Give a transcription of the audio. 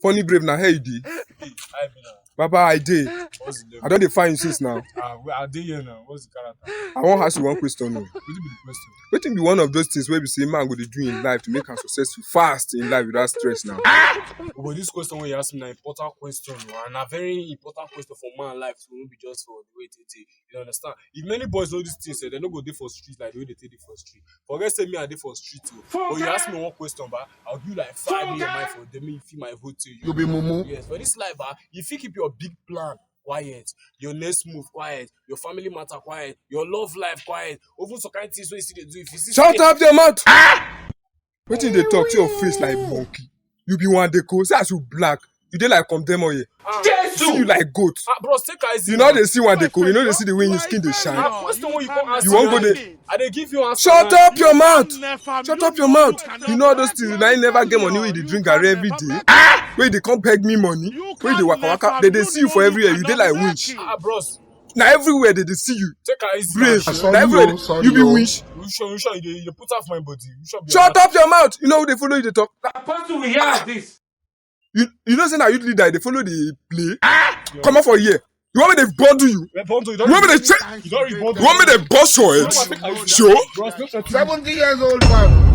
Funny brave now, hey D. I be now. Baba, I did. What's the I level? don't define you since now. I dey here now. What's the character? I want to ask you one question. What be the question? What be one of those things where we say man go to do in life to make him successful fast in life without stress now? But this question when you ask me na important question, and a very important question for man life, so won't be just for the way they take. You understand? If many boys know these things, they don't go there for street like the way they take it for street. Forget say me I dey for street too. But you ask me one question, but I'll give you like 5 million mind for them. If you my vote to you. You be mumu. Yes, for this life, if you keep your big plan quiet, your next move quiet, your family matter quiet, your love life quiet, even some kind of things when you see they do, if you see Shut up your mouth! Wetin dey talk to your face like monkey? You be one deco, say as you black, you dey like condemn here. See you like goat. bros, take easy. You know they see one deco, you know they see the way your skin dey shine. Question when you come ask You won't go me, there. I dey give you answer. Shut now. up your mouth! Shut up your mouth! You know all those things, I never get money wey you dey drink garri every day. Wey they come beg me money, wey they waka waka, they dey see you for everywhere, you dey like winch. Bros, Na everywhere they dey see you. take easy. Brave. Sorry, Na everywhere sorry, you be oh. winch. You sure you dey put off my body. You sure be Shut up your mouth! You know who they follow you dey talk? Apostle, we hear like this. You know say na youth leader they follow the play? Come out for here. You want me to bundle you? You You want me to check? You don't report. You want me to bust your head? Sure? Bros, make sure 70 years old man.